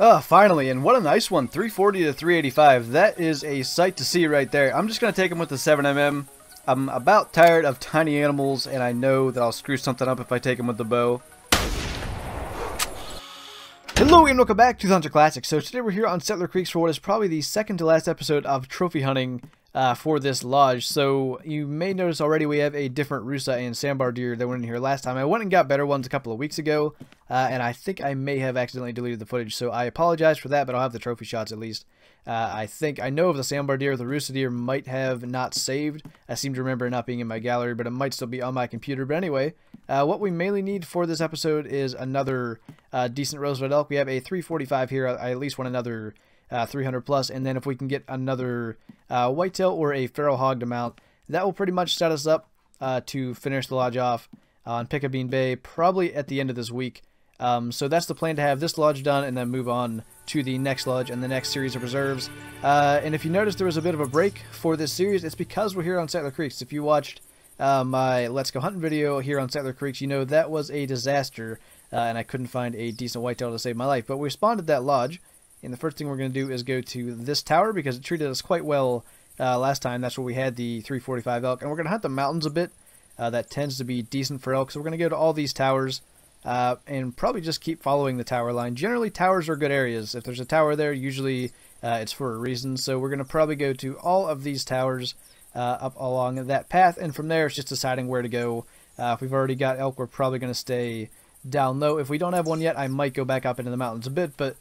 Oh, finally, and what a nice one, 340 to 385. That is a sight to see right there. I'm just going to take him with the 7mm. I'm about tired of tiny animals, and I know that I'll screw something up if I take him with the bow. Hello and welcome back to the Hunter Classic. So today we're here on Settler Creeks for what is probably the second to last episode of trophy hunting for this lodge. So you may notice already we have a different Rusa and sandbar deer that went in here last time. I went and got better ones a couple of weeks ago, and I think I may have accidentally deleted the footage, so I apologize for that, but I'll have the trophy shots at least. I know of the sandbar deer. The Rusa deer might have not saved. I seem to remember it not being in my gallery, but it might still be on my computer. But anyway, what we mainly need for this episode is another decent roosevelt elk. We have a 345 here. I at least want another 300 plus, and then if we can get another whitetail or a feral hog to mount, that will pretty much set us up to finish the lodge off on Bbuttonbran Bay probably at the end of this week. So that's the plan, to have this lodge done and then move on to the next lodge and the next series of reserves. And if you notice there was a bit of a break for this series, it's because we're here on Settler Creeks. If you watched my Let's Go Hunting video here on Settler Creeks, you know that was a disaster, and I couldn't find a decent whitetail to save my life. But we spawned at that lodge, and the first thing we're going to do is go to this tower because it treated us quite well last time. That's where we had the 345 elk, and we're going to hunt the mountains a bit. That tends to be decent for elk, so we're going to go to all these towers. And probably just keep following the tower line. Generally, towers are good areas. If there's a tower there, usually it's for a reason. So we're going to probably go to all of these towers up along that path, and from there it's just deciding where to go. If we've already got elk, we're probably going to stay down low. If we don't have one yet, I might go back up into the mountains a bit, but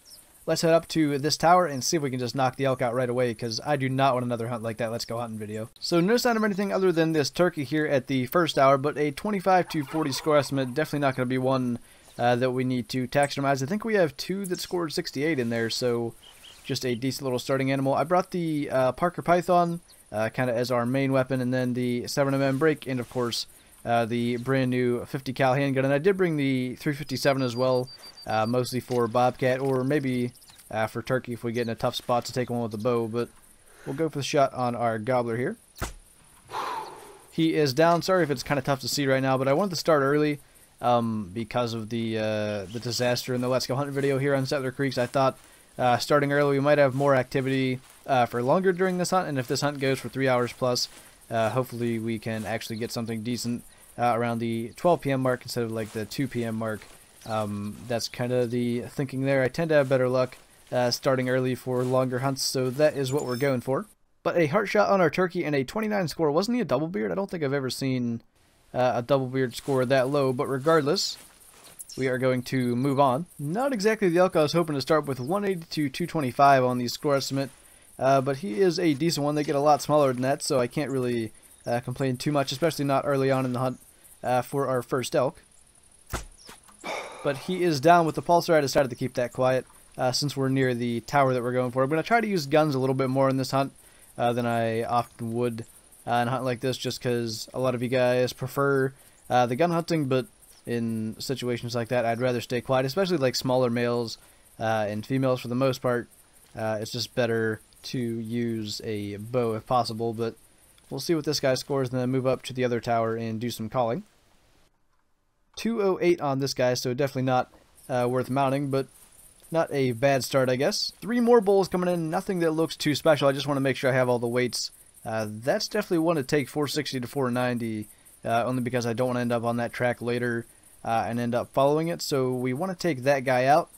let's head up to this tower and see if we can just knock the elk out right away, because I do not want another hunt like that Let's Go Hunting video. So no sign of anything other than this turkey here at the first tower, but a 25 to 40 score estimate. Definitely not going to be one that we need to taxidermize. I think we have two that scored 68 in there, so just a decent little starting animal. I brought the Parker Python kind of as our main weapon, and then the 7mm break, and of course the brand new 50 cal handgun. And I did bring the 357 as well, mostly for bobcat, or maybe for turkey if we get in a tough spot to take one with the bow. But we'll go for the shot on our gobbler here. He is down. Sorry if it's kind of tough to see right now, but I wanted to start early because of the disaster in the Let's Go Hunting video here on Settler Creeks. I thought starting early we might have more activity for longer during this hunt, and if this hunt goes for 3 hours plus, hopefully we can actually get something decent around the 12 p.m. mark instead of like the 2 p.m. mark. That's kind of the thinking there. I tend to have better luck starting early for longer hunts, so that is what we're going for. But a heart shot on our turkey and a 29 score. Wasn't he a double beard? I don't think I've ever seen a double beard score that low, but regardless, we are going to move on. Not exactly the elk I was hoping to start with, 180 to 225 on the score estimate, but he is a decent one. They get a lot smaller than that, so I can't really complain too much, especially not early on in the hunt for our first elk. But he is down with the pulsar. I decided to keep that quiet since we're near the tower that we're going for. I'm going to try to use guns a little bit more in this hunt than I often would in a hunt like this, just because a lot of you guys prefer the gun hunting, but in situations like that I'd rather stay quiet, especially like smaller males and females for the most part. It's just better to use a bow if possible, but we'll see what this guy scores and then move up to the other tower and do some calling. 208 on this guy, so definitely not worth mounting, but not a bad start, I guess. 3 more bulls coming in, nothing that looks too special. I just want to make sure I have all the weights. That's definitely one to take, 460 to 490, only because I don't want to end up on that track later and end up following it. So we want to take that guy out.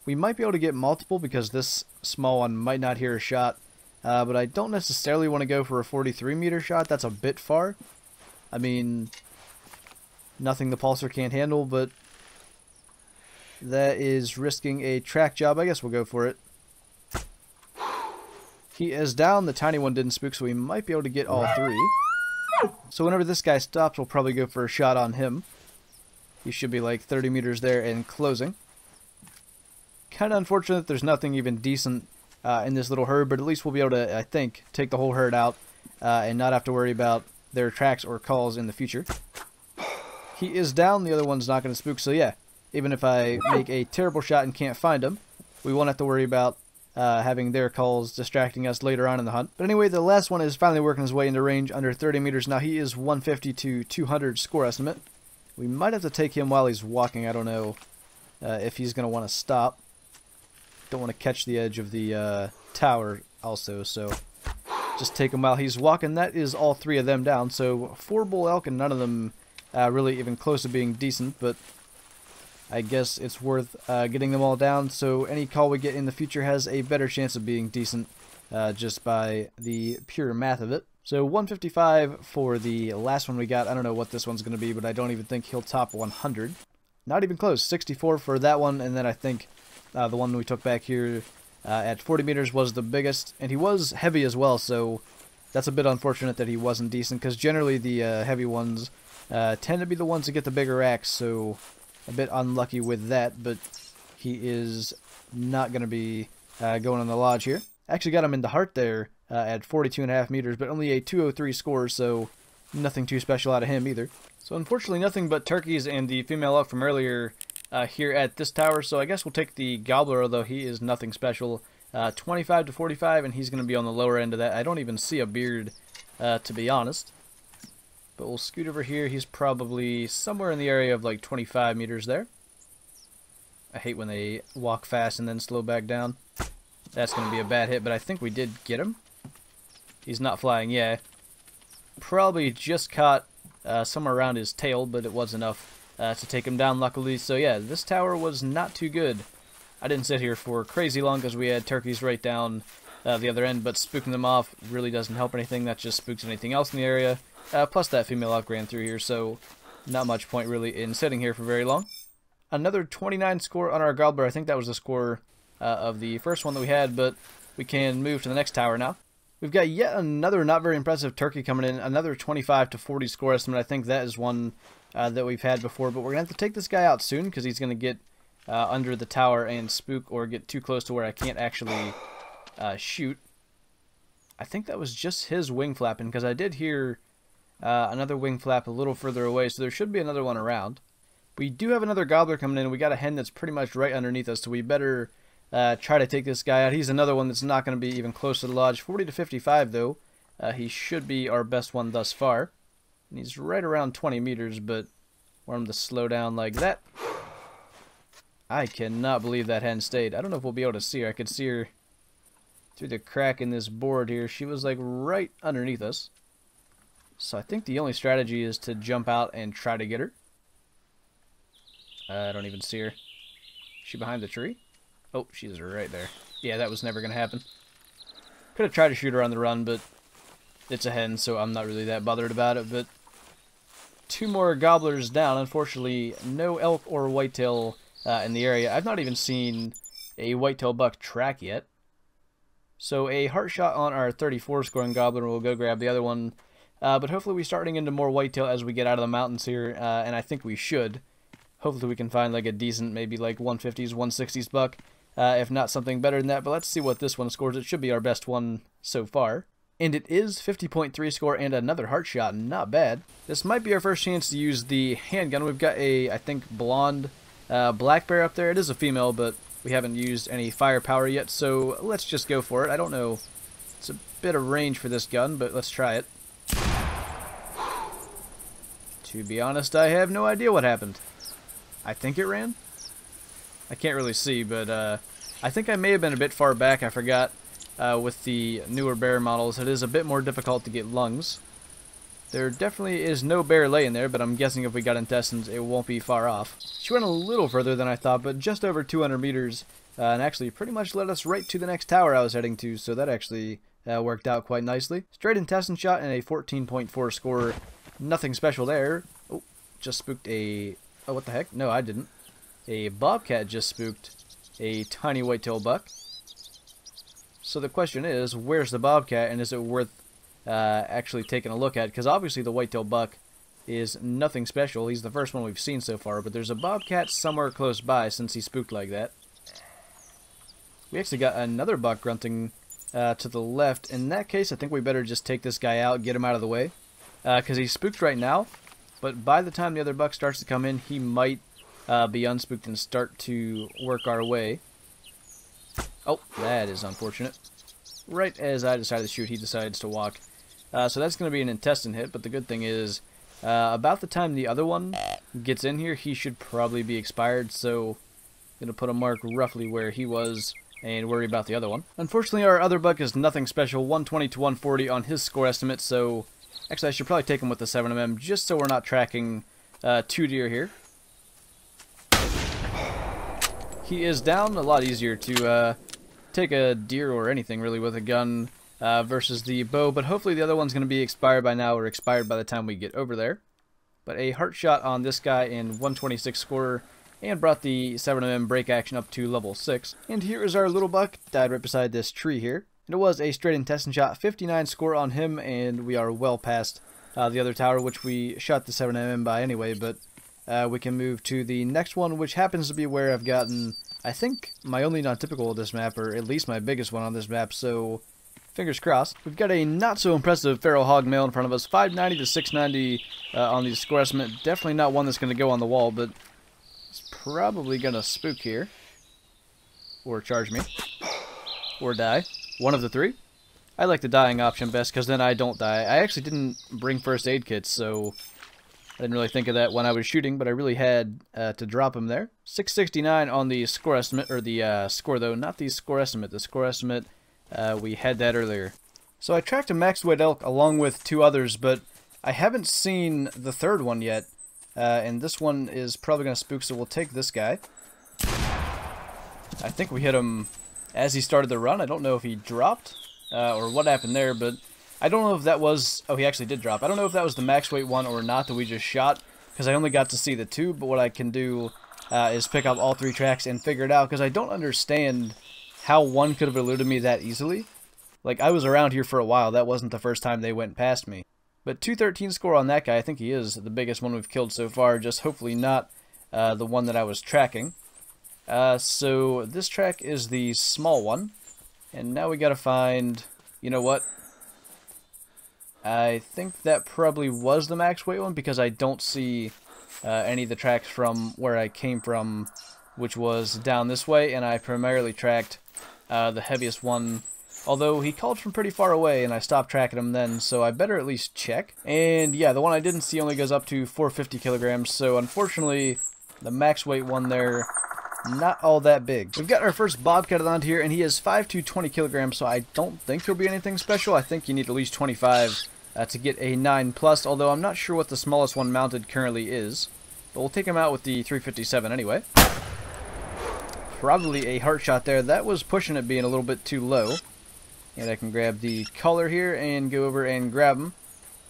We might be able to get multiple because this small one might not hear a shot, but I don't necessarily want to go for a 43 meter shot. That's a bit far. I mean, nothing the pulsar can't handle, but that is risking a track job. I guess we'll go for it. He is down. The tiny one didn't spook, so we might be able to get all 3. So whenever this guy stops, we'll probably go for a shot on him. He should be like 30 meters there and closing. Kind of unfortunate there's nothing even decent in this little herd, but at least we'll be able to, I think, take the whole herd out and not have to worry about their tracks or calls in the future. He is down. The other one's not going to spook, so yeah, even if I make a terrible shot and can't find him, we won't have to worry about having their calls distracting us later on in the hunt. But anyway, the last one is finally working his way into range under 30 meters. Now he is 150 to 200 score estimate. We might have to take him while he's walking. I don't know if he's going to want to stop. Don't want to catch the edge of the tower also, so just take him while he's walking. That is all 3 of them down, so 4 bull elk and none of them really even close to being decent, but I guess it's worth getting them all down, so any call we get in the future has a better chance of being decent just by the pure math of it. So 155 for the last one we got. I don't know what this one's going to be, but I don't even think he'll top 100. Not even close. 64 for that one, and then I think the one we took back here at 40 meters was the biggest, and he was heavy as well, so that's a bit unfortunate that he wasn't decent, because generally the heavy ones tend to be the ones that get the bigger racks, so a bit unlucky with that, but he is not going to be going on the lodge here. Actually got him in the heart there at 42.5 meters, but only a 203 score, so nothing too special out of him either. So unfortunately nothing but turkeys and the female elk from earlier here at this tower, so I guess we'll take the gobbler, although he is nothing special. 25 to 45, and he's going to be on the lower end of that. I don't even see a beard, to be honest. But we'll scoot over here. He's probably somewhere in the area of like 25 meters there. I hate when they walk fast and then slow back down. That's going to be a bad hit, but I think we did get him. He's not flying, yeah. Probably just caught somewhere around his tail, but it was enough to take him down, luckily. So yeah, this tower was not too good. I didn't sit here for crazy long because we had turkeys right down the other end, but spooking them off really doesn't help anything. That just spooks anything else in the area. Plus that female elk ran through here, so not much point really in sitting here for very long. Another 29 score on our gobbler. I think that was the score of the first one that we had, but we can move to the next tower now. We've got yet another not very impressive turkey coming in, another 25 to 40 score estimate. I think that is one that we've had before, but we're going to have to take this guy out soon because he's going to get under the tower and spook or get too close to where I can't actually shoot. I think that was just his wing flapping, because I did hear another wing flap a little further away, so there should be another one around. We do have another gobbler coming in. We got a hen that's pretty much right underneath us, so we better try to take this guy out. He's another one that's not going to be even close to the lodge. 40 to 55, though. He should be our best one thus far. And he's right around 20 meters, but want him to slow down like that. I cannot believe that hen stayed. I don't know if we'll be able to see her. I could see her through the crack in this board here. She was like right underneath us. So I think the only strategy is to jump out and try to get her. I don't even see her. Is she behind the tree? Oh, she's right there. Yeah, that was never going to happen. Could have tried to shoot her on the run, but it's a hen, so I'm not really that bothered about it. But 2 more gobblers down. Unfortunately, no elk or whitetail in the area. I've not even seen a whitetail buck track yet. So a heart shot on our 34 scoring gobbler, and we'll go grab the other one. But hopefully we starting into more whitetail as we get out of the mountains here, and I think we should. Hopefully we can find like a decent, maybe like 150s, 160s buck, if not something better than that. But let's see what this one scores. It should be our best one so far. And it is 50.3 score and another heart shot. Not bad. This might be our first chance to use the handgun. We've got a, I think, blonde black bear up there. It is a female, but we haven't used any firepower yet, so let's just go for it. I don't know. It's a bit of range for this gun, but let's try it. To be honest, I have no idea what happened. I think it ran? I can't really see, but I think I may have been a bit far back. I forgot with the newer bear models, it is a bit more difficult to get lungs. There definitely is no bear laying there, but I'm guessing if we got intestines, it won't be far off. She went a little further than I thought, but just over 200 meters, and actually pretty much led us right to the next tower I was heading to, so that actually worked out quite nicely. Straight intestine shot and a 14.4 score. Nothing special there. Oh, just spooked a... Oh, what the heck? No, I didn't. A bobcat just spooked a tiny whitetail buck. So the question is, where's the bobcat, and is it worth actually taking a look at? Because obviously the whitetail buck is nothing special. He's the first one we've seen so far, but there's a bobcat somewhere close by since he spooked like that. We actually got another buck grunting to the left. In that case, I think we better just take this guy out, get him out of the way. Because he's spooked right now, but by the time the other buck starts to come in, he might be unspooked and start to work our way. Oh, that is unfortunate. Right as I decided to shoot, he decides to walk. So that's going to be an intestine hit, but the good thing is, about the time the other one gets in here, he should probably be expired, so I'm going to put a mark roughly where he was and worry about the other one. Unfortunately, our other buck is nothing special, 120 to 140 on his score estimate, so actually I should probably take him with the 7mm just so we're not tracking 2 deer here. He is down. A lot easier to take a deer or anything really with a gun versus the bow, but hopefully the other one's going to be expired by now or expired by the time we get over there. But a heart shot on this guy in 126 score and brought the 7mm break action up to level 6. And here is our little buck, died right beside this tree here. And it was a straight intestine shot, 59 score on him, and we are well past the other tower, which we shot the 7mm by anyway, but we can move to the next one, which happens to be where I've gotten, I think, my only non-typical of this map, or at least my biggest one on this map, so fingers crossed. We've got a not-so-impressive feral hog male in front of us, 590 to 690 on the score estimate. Definitely not one that's going to go on the wall, but it's probably going to spook here. Or charge me. Or die. One of the three. I like the dying option best, because then I don't die. I actually didn't bring first aid kits, so I didn't really think of that when I was shooting, but I really had to drop him there. 669 on the score estimate, or the score though, not the score estimate. The score estimate, we had that earlier. So I tracked a maxed weight elk along with 2 others, but I haven't seen the third one yet. And this one is probably going to spook, so we'll take this guy. I think we hit him as he started the run. I don't know if he dropped or what happened there, but I don't know if that was... Oh, he actually did drop. I don't know if that was the max weight one or not that we just shot, because I only got to see the 2, but what I can do is pick up all 3 tracks and figure it out, because I don't understand how one could have eluded me that easily. Like, I was around here for a while. That wasn't the first time they went past me. But 213 score on that guy. I think he is the biggest one we've killed so far, just hopefully not the one that I was tracking. So this track is the small one, and now we gotta find, you know what, I think that probably was the max weight one, because I don't see any of the tracks from where I came from, which was down this way, and I primarily tracked the heaviest one, although he called from pretty far away and I stopped tracking him then, so I better at least check. And yeah, the one I didn't see only goes up to 450 kilograms, so unfortunately the max weight one there, not all that big. We've got our first bobcat on here, and he is 5 to 20 kilograms, so I don't think he'll be anything special. I think you need at least 25 to get a 9+, although I'm not sure what the smallest one mounted currently is. But we'll take him out with the 357 anyway. Probably a heart shot there. That was pushing it being a little bit too low. And I can grab the collar here and go over and grab him.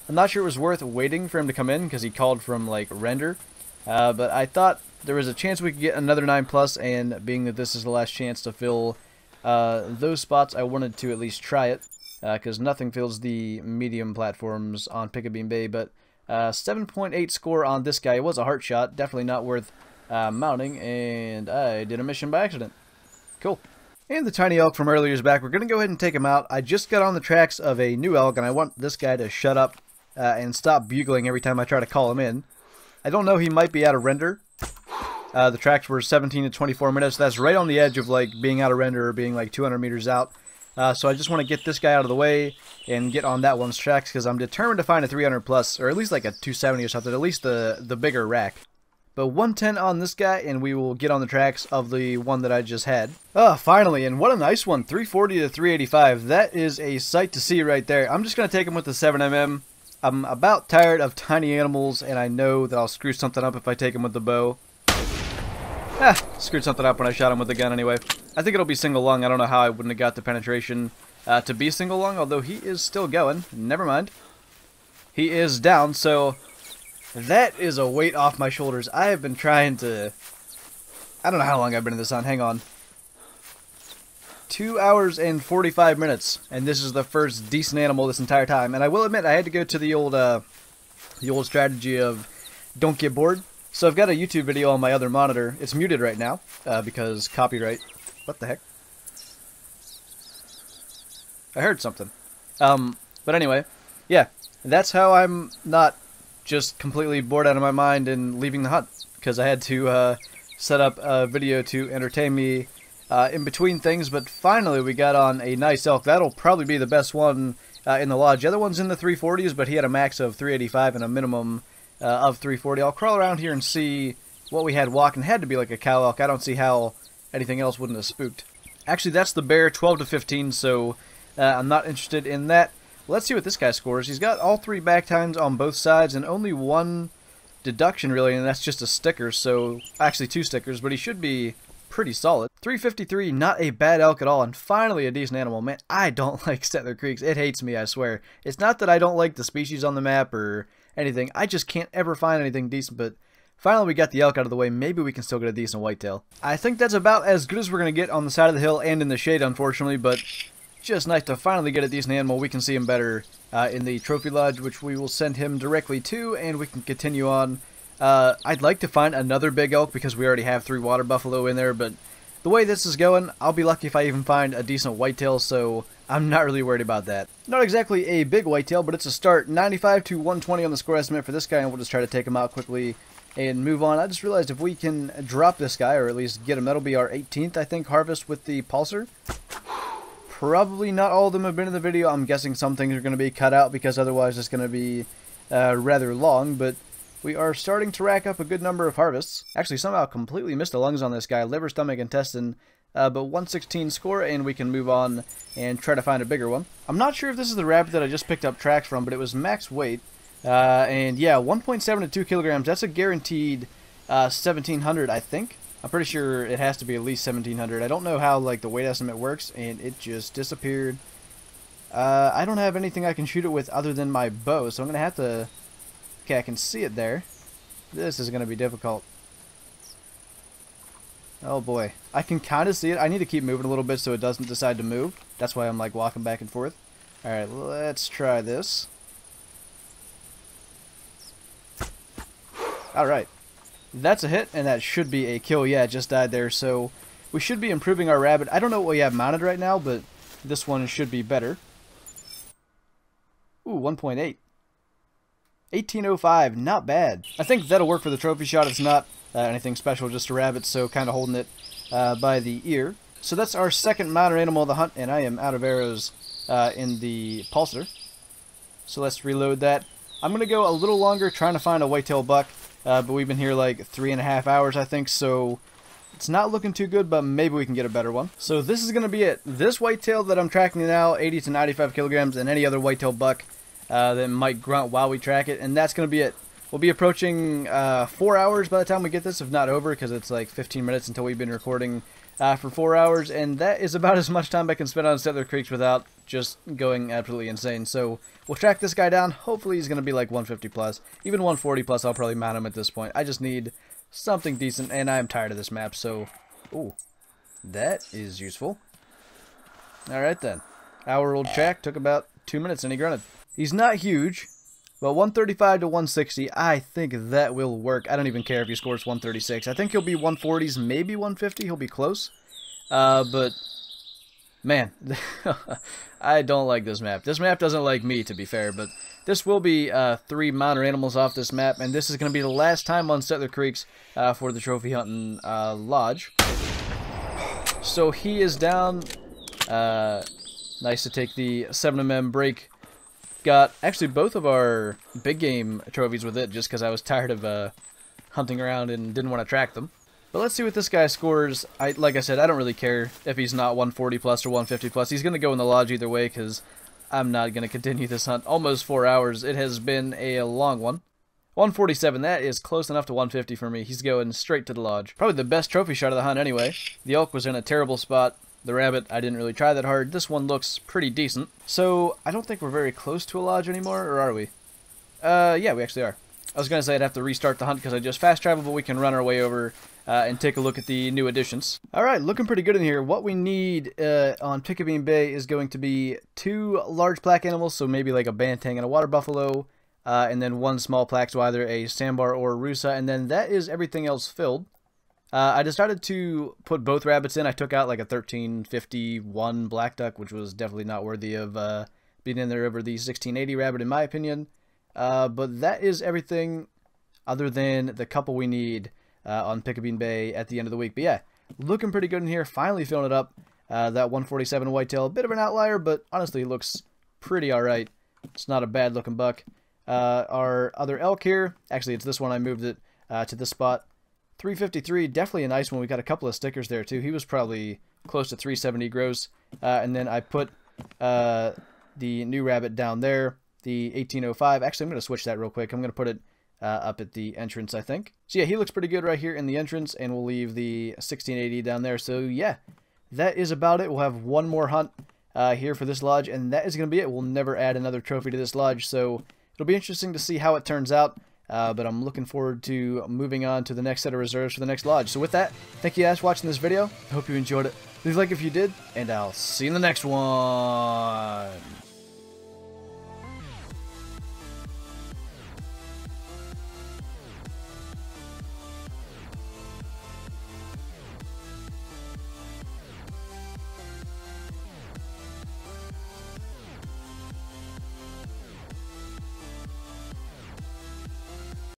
I'm not sure it was worth waiting for him to come in, because he called from, like, render. But I thought there was a chance we could get another 9+, and being that this is the last chance to fill those spots, I wanted to at least try it, because nothing fills the medium platforms on Pickabeam Bay. But 7.8 score on this guy. It was a heart shot, definitely not worth mounting, and I did a mission by accident. Cool. And the tiny elk from earlier is back. We're going to go ahead and take him out. I just got on the tracks of a new elk, and I want this guy to shut up and stop bugling every time I try to call him in. I don't know, he might be out of render. The tracks were 17 to 24 minutes. That's right on the edge of like being out of render or being like 200 meters out. So I just want to get this guy out of the way and get on that one's tracks, because I'm determined to find a 300+, or at least like a 270 or something, at least the bigger rack. But 110 on this guy, and we will get on the tracks of the one that I just had. Oh, finally, and what a nice one, 340 to 385. That is a sight to see right there. I'm just going to take him with the 7mm. I'm about tired of tiny animals, and I know that I'll screw something up if I take him with the bow. Screwed something up when I shot him with the gun anyway. I think it'll be single lung. I don't know how I wouldn't have got the penetration to be single lung, although he is still going. Never mind. He is down, so that is a weight off my shoulders. I have been trying to... I don't know how long I've been in this hunt. Hang on. 2 hours and 45 minutes, and this is the first decent animal this entire time. And I will admit, I had to go to the old strategy of don't get bored. So I've got a YouTube video on my other monitor. It's muted right now because copyright. What the heck? I heard something. But anyway, yeah, that's how I'm not just completely bored out of my mind and leaving the hunt, because I had to set up a video to entertain me in between things. But finally we got on a nice elk. That'll probably be the best one in the lodge. The other one's in the 340s, but he had a max of 385 and a minimum of 340. I'll crawl around here and see what we had walking. Had to be like a cow elk. I don't see how anything else wouldn't have spooked. Actually, that's the bear, 12 to 15, so I'm not interested in that. Let's see what this guy scores. He's got all 3 back tines on both sides and only 1 deduction, really, and that's just a sticker, so actually 2 stickers, but he should be pretty solid. 353, not a bad elk at all, and finally a decent animal. Man, I don't like Settler Creeks. It hates me, I swear. It's not that I don't like the species on the map or anything. I just can't ever find anything decent, but finally we got the elk out of the way. Maybe we can still get a decent whitetail. I think that's about as good as we're going to get on the side of the hill and in the shade, unfortunately, but just nice to finally get a decent animal. We can see him better in the trophy lodge, which we will send him directly to, and we can continue on. I'd like to find another big elk because we already have 3 water buffalo in there, but the way this is going, I'll be lucky if I even find a decent whitetail, so I'm not really worried about that. Not exactly a big whitetail, but it's a start. 95 to 120 on the score estimate for this guy, and we'll just try to take him out quickly and move on. I just realized if we can drop this guy, or at least get him, that'll be our 18th, I think, harvest with the pulsar. Probably not all of them have been in the video. I'm guessing some things are going to be cut out because otherwise it's going to be rather long, but we are starting to rack up a good number of harvests. Actually, somehow completely missed the lungs on this guy. Liver, stomach, intestine, but 116 score, and we can move on and try to find a bigger one. I'm not sure if this is the rabbit that I just picked up tracks from, but it was max weight. And yeah, 1.7 to 2 kilograms. That's a guaranteed 1,700, I think. I'm pretty sure it has to be at least 1,700. I don't know how like the weight estimate works, and it just disappeared. I don't have anything I can shoot it with other than my bow, so I'm going to have to... Okay, I can see it there. This is going to be difficult. Oh boy. I can kind of see it. I need to keep moving a little bit so it doesn't decide to move. That's why I'm like walking back and forth. Alright, let's try this. Alright. That's a hit, and that should be a kill. Yeah, it just died there, so we should be improving our rabbit. I don't know what we have mounted right now, but this one should be better. Ooh, 1.8. 1805, not bad. I think that'll work for the trophy shot. It's not anything special, just a rabbit, so kind of holding it by the ear. So that's our second minor animal of the hunt, and I am out of arrows in the pulsar. So let's reload that. I'm going to go a little longer trying to find a whitetail buck, but we've been here like 3.5 hours, I think, so it's not looking too good, but maybe we can get a better one. So this is going to be it. This whitetail that I'm tracking now, 80 to 95 kilograms, and any other whitetail buck that might grunt while we track it, and that's going to be it. We'll be approaching 4 hours by the time we get this, if not over, because it's like 15 minutes until we've been recording for 4 hours, and that is about as much time I can spend on Settler Creeks without just going absolutely insane. So we'll track this guy down. Hopefully he's going to be like 150 plus. Even 140 plus, I'll probably mount him at this point. I just need something decent, and I'm tired of this map, so... Ooh, that is useful. Alright then. Hour-old track took about 2 minutes, and he grunted. He's not huge, but 135 to 160, I think that will work. I don't even care if he scores 136. I think he'll be 140s, maybe 150. He'll be close. But, man, I don't like this map. This map doesn't like me, to be fair, but this will be 3 minor animals off this map, and this is going to be the last time on Settler Creeks for the Trophy Hunting Lodge. So he is down. Nice to take the 7mm break. Got actually both of our big game trophies with it just because I was tired of hunting around and didn't want to track them. But let's see what this guy scores. Like I said, I don't really care if he's not 140 plus or 150 plus. He's going to go in the lodge either way because I'm not going to continue this hunt. Almost 4 hours. It has been a long one. 147, that is close enough to 150 for me. He's going straight to the lodge. Probably the best trophy shot of the hunt anyway. The elk was in a terrible spot. The rabbit, I didn't really try that hard. This one looks pretty decent. So, I don't think we're very close to a lodge anymore, or are we? Yeah, we actually are. I was going to say I'd have to restart the hunt because I just fast traveled, but we can run our way over and take a look at the new additions. Alright, looking pretty good in here. What we need on Bbuttonbran Bay is going to be 2 large plaque animals, so maybe like a bantang and a water buffalo, and then 1 small plaque, so either a sandbar or a rusa, and then that is everything else filled. I decided to put both rabbits in. I took out like a 1351 black duck, which was definitely not worthy of being in there over the 1680 rabbit in my opinion. But that is everything other than the couple we need on Bbuttonbran Bay at the end of the week. But yeah, looking pretty good in here. Finally filling it up. That 147 whitetail, a bit of an outlier, but honestly looks pretty alright. It's not a bad looking buck. Our other elk here, actually it's this one, I moved it to this spot. 353, definitely a nice one. We got a couple of stickers there too. He was probably close to 370 gross. And then I put the new rabbit down there, the 1805. Actually, I'm going to switch that real quick. I'm going to put it up at the entrance, I think. So yeah, he looks pretty good right here in the entrance, and we'll leave the 1680 down there. So yeah, that is about it. We'll have one more hunt here for this lodge, and that is going to be it. We'll never add another trophy to this lodge, so it'll be interesting to see how it turns out. But I'm looking forward to moving on to the next set of reserves for the next lodge. So with that, thank you guys for watching this video. I hope you enjoyed it. Leave a like if you did, and I'll see you in the next one.